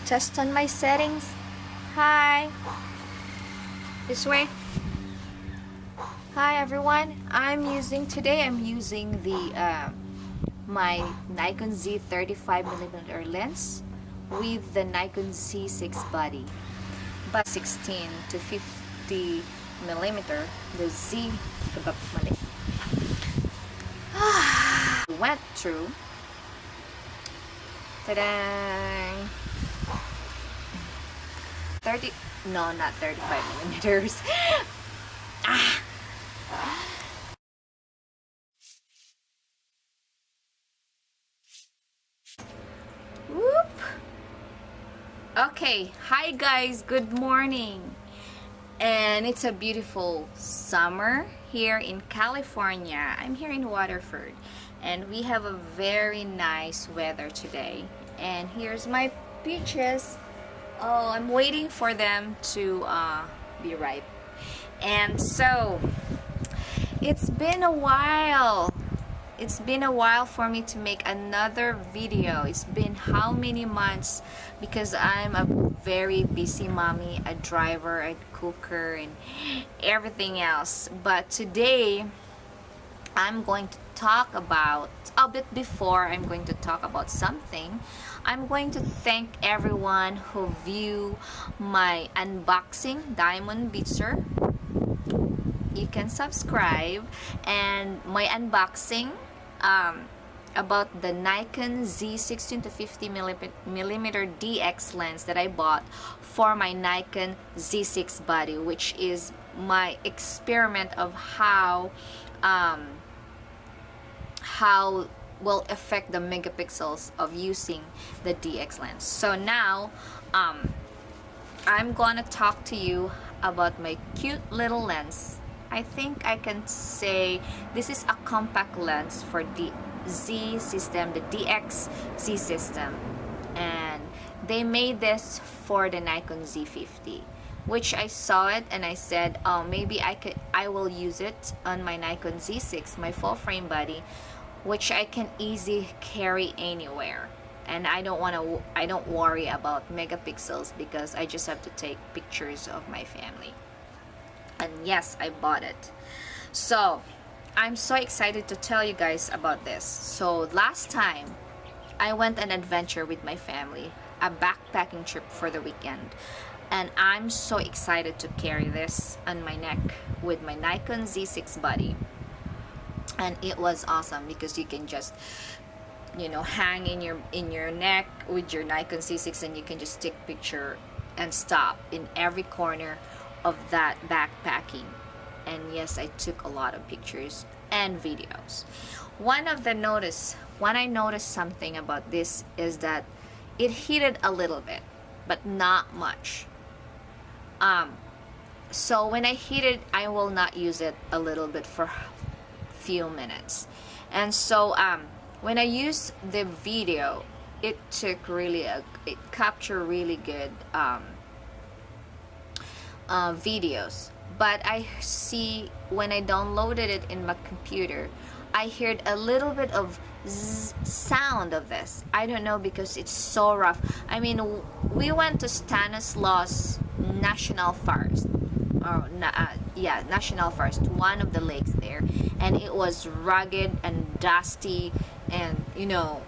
Test on my settings. Hi. This way. Hi everyone. Today I'm using the my Nikon Z 35mm lens with the Nikon Z6 body, but 16 to 50mm. The Z went through. Ta-da! 30, no, not 35mm. Ah! Whoop! Okay, hi guys, good morning. And it's a beautiful summer here in California. I'm here in Waterford, and we have a very nice weather today. And here's my peaches. Oh, I'm waiting for them to be ripe. And so it's been a while. It's been a while for me to make another video. It's been how many months, because I'm a very busy mommy, a driver, a cooker, and everything else. But today I'm going to talk about a bit before I'm going to talk about something. I'm going to thank everyone who view my unboxing diamond beater. You can subscribe, and my unboxing about the Nikon Z16 to 50mm DX lens that I bought for my Nikon Z6 body, which is my experiment of how will affect the megapixels of using the DX lens. So now I'm gonna talk to you about my cute little lens. I think I can say this is a compact lens for the Z system, the DX Z system, and they made this for the Nikon Z50, which I saw it and I said, oh, maybe I will use it on my Nikon Z6, my full frame body, which I can easily carry anywhere. And I don't worry about megapixels because I just have to take pictures of my family. And yes, I bought it. So I'm so excited to tell you guys about this. So last time I went on an adventure with my family, a backpacking trip for the weekend, and I'm so excited to carry this on my neck with my Nikon Z6 body. And it was awesome because you can just, you know, hang in your neck with your Nikon Z6, and you can just take picture and stop in every corner of that backpacking. And yes, I took a lot of pictures and videos. When I noticed something about this is that it heated a little bit, but not much. So when I heat it, I will not use it a little bit for few minutes. And so when I use the video, it captured really good videos. But I see when I downloaded it in my computer, I heard a little bit of sound of this. I don't know, because it's so rough. I mean, we went to Stanislaus National Forest, National Forest, one of the lakes there, and it was rugged and dusty and, you know,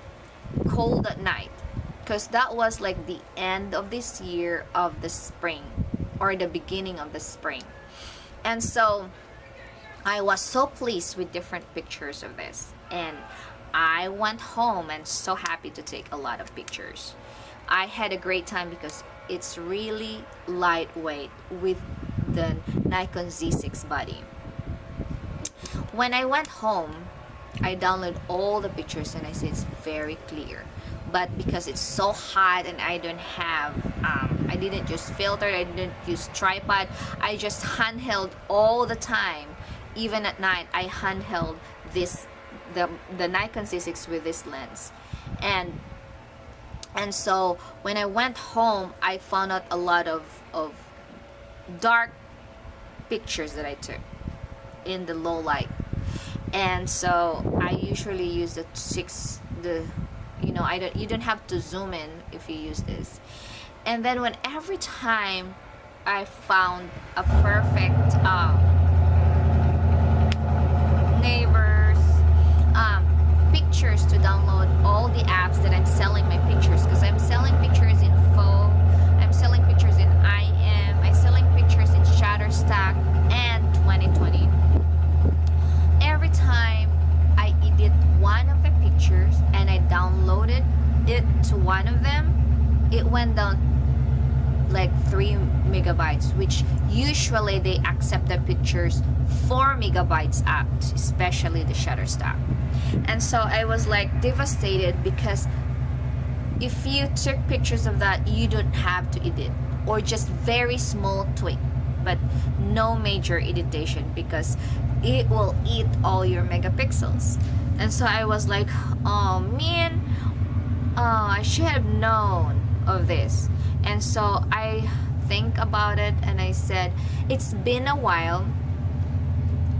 cold at night, because that was like the end of this year of the spring, or the beginning of the spring. And so I was so pleased with different pictures of this, and I went home and so happy to take a lot of pictures. I had a great time because it's really lightweight with the Nikon Z6 body. When I went home, I downloaded all the pictures and I said it's very clear. But because it's so hot and I don't have I didn't use filter, I didn't use tripod, I just handheld all the time. Even at night, I handheld the Nikon Z6 with this lens. And so when I went home, I found out a lot of dark pictures that I took in the low light. And so I usually use you don't have to zoom in if you use this. And then when every time I found a perfect neighbors, pictures to download all the apps that I'm selling my pictures, because I'm selling pictures in Faux, I'm selling pictures in I'm selling pictures in Shutterstock and 2020. Every time I edit one of the pictures and I downloaded it to one of them, it went down like 3 megabytes, which usually they accept the pictures 4 megabytes up, especially the Shutterstock. And so I was like devastated, because if you took pictures of that, you don't have to edit, or just very small tweak, but no major editation, because it will eat all your megapixels. And so I was like, oh man, I should have known of this. And so I think about it, and I said, it's been a while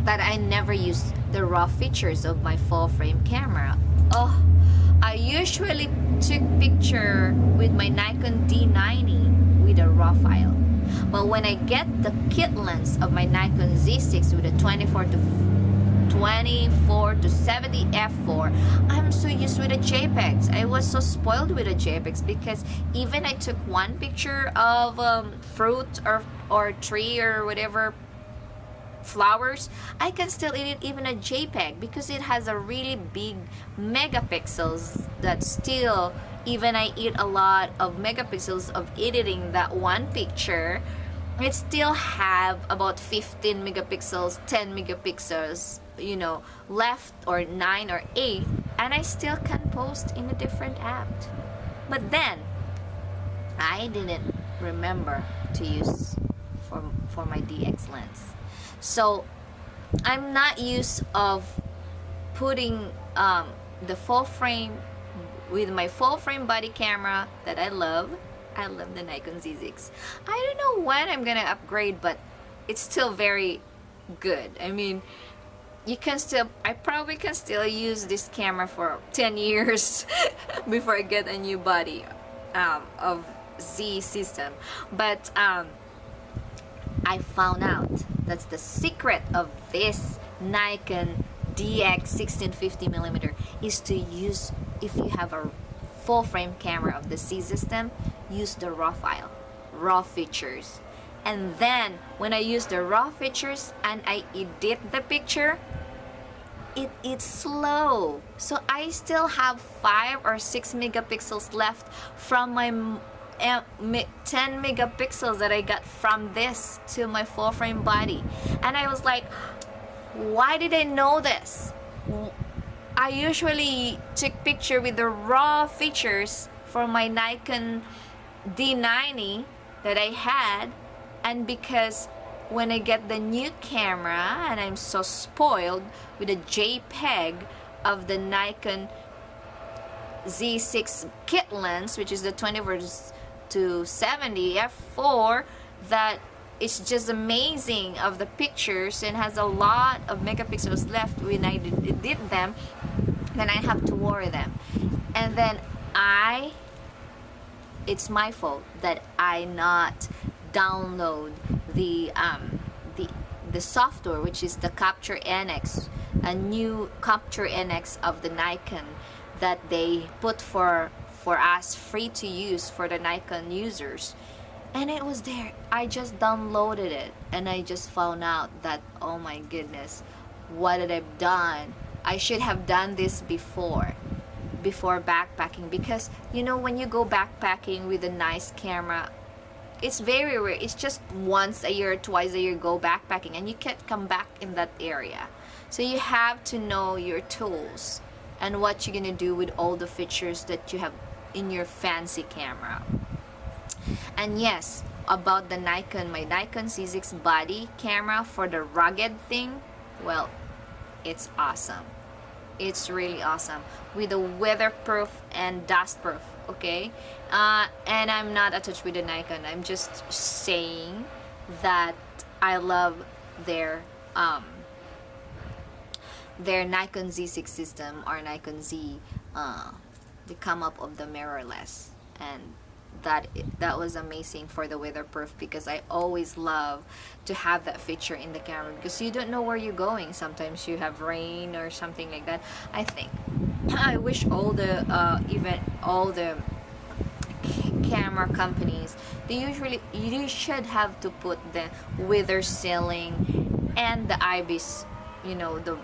that I never used the raw features of my full frame camera. I usually took picture with my Nikon D90 with a RawFile, but when I get the kit lens of my Nikon Z6 with a 24 to 70 f4, I'm so used with the JPEGs. I was so spoiled with the JPEGs, because even I took one picture of fruit or tree or whatever, flowers, I can still edit even a JPEG, because it has a really big megapixels that still, even I eat a lot of megapixels of editing that one picture, it still have about 15 megapixels, 10 megapixels, you know, left, or 9 or 8, and I still can post in a different app. But then I didn't remember to use for my DX lens. So I'm not used of putting the full frame with my full frame body camera that I love. I love the Nikon Z6. I don't know when I'm gonna upgrade, but it's still very good. I mean, I probably can still use this camera for 10 years before I get a new body of Z system. But I found out that's the secret of this Nikon DX 1650mm is to use, if you have a full frame camera of the Z system, use the RawFile, raw features. And then when I use the raw features and I edit the picture, it's slow. So I still have 5 or 6 megapixels left from my 10 megapixels that I got from this to my full frame body. And I was like, why did I know this? I usually take picture with the raw features for my Nikon D90 that I had, and because when I get the new camera and I'm so spoiled with a JPEG of the Nikon Z6 kit lens, which is the 24 to 70 f4, that it's just amazing of the pictures and has a lot of megapixels left when I did them, then I have to worry them. And then it's my fault that I not download the software, which is the Capture NX, a new Capture NX of the Nikon that they put for us free to use for the Nikon users. And it was there. I just downloaded it and I just found out that, oh my goodness, what did I done? I should have done this before backpacking, because you know, when you go backpacking with a nice camera, it's very rare. It's just once a year, twice a year go backpacking, and you can't come back in that area. So you have to know your tools and what you're gonna do with all the features that you have in your fancy camera. And yes, about the Nikon, my Nikon Z6 body camera for the rugged thing, well, it's awesome. It's really awesome with the weatherproof and dustproof, okay? And I'm not attached with the Nikon. I'm just saying that I love their Nikon Z6 system, or Nikon Z, the come up of the mirrorless, and that was amazing for the weatherproof, because I always love to have that feature in the camera, because you don't know where you're going. Sometimes you have rain or something like that. I wish all the even all the camera companies, you should have to put the weather sealing and the IBIS, the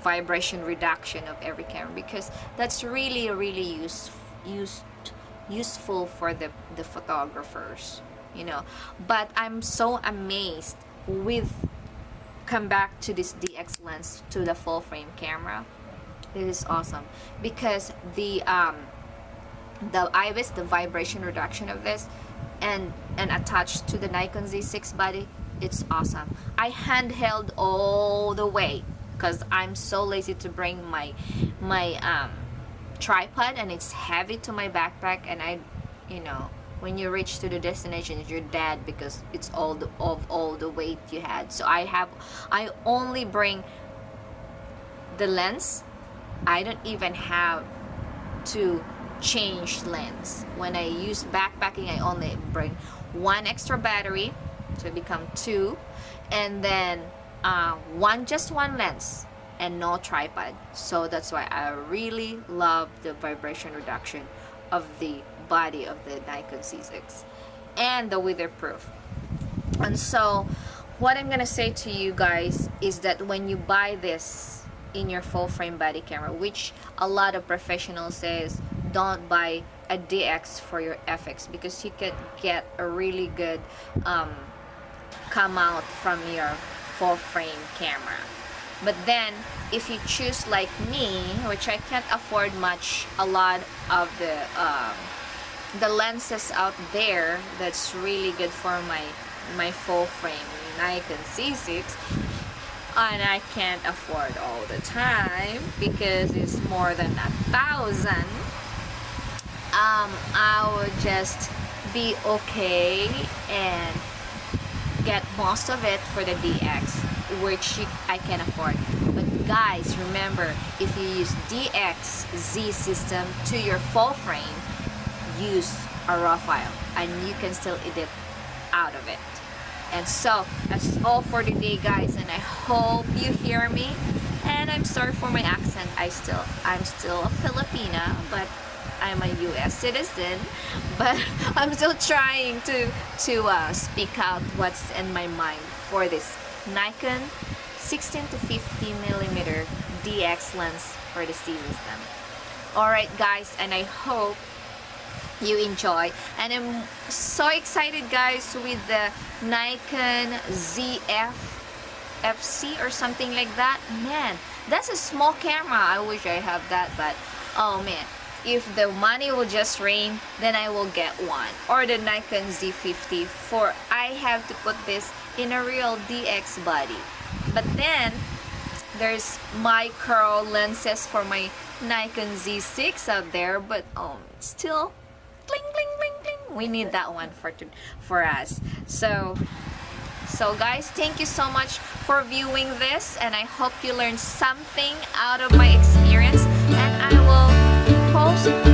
vibration reduction of every camera, because that's really useful for the photographers. But I'm so amazed with, come back to this DX lens, to the full frame camera. It is awesome, because the IBIS, the vibration reduction of this, and attached to the Nikon Z6 body, it's awesome. I handheld all the way, because I'm so lazy to bring my tripod, and it's heavy to my backpack, and when you reach to the destination, you're dead, because it's all the weight you had. So I only bring the lens. I don't even have to change lens. When I use backpacking, I only bring one extra battery, so it become two, and then just one lens and no tripod. So that's why I really love the vibration reduction of the body of the Nikon Z6 and the weatherproof. And so what I'm gonna say to you guys is that when you buy this in your full frame body camera, which a lot of professionals says, don't buy a DX for your FX, because you can get a really good come out from your full frame camera. But then if you choose like me, which I can't afford a lot of the lenses out there that's really good for my full frame Nikon Z6, and I can't afford all the time because it's more than 1,000, I would just be okay and get most of it for the DX, which I can afford. But guys, remember, if you use DX Z system to your full frame, use a RawFile and you can still edit out of it. And so that's all for today, guys, and I hope you hear me. And I'm sorry for my accent. I'm still a Filipina, but I'm a US citizen, but I'm still trying to speak out what's in my mind for this Nikon 16 to 50 millimeter DX lens for the C system. Alright guys, and I hope you enjoy, and I'm so excited guys with the Nikon ZF FC or something like that. Man, that's a small camera. I wish I have that, but oh man, if the money will just rain, then I will get one, or the Nikon Z50, for I have to put this in a real DX body. But then there's micro lenses for my Nikon Z6 out there, but still bling bling bling bling, we need that one for us. So guys, thank you so much for viewing this, and I hope you learned something out of my experience, and I will post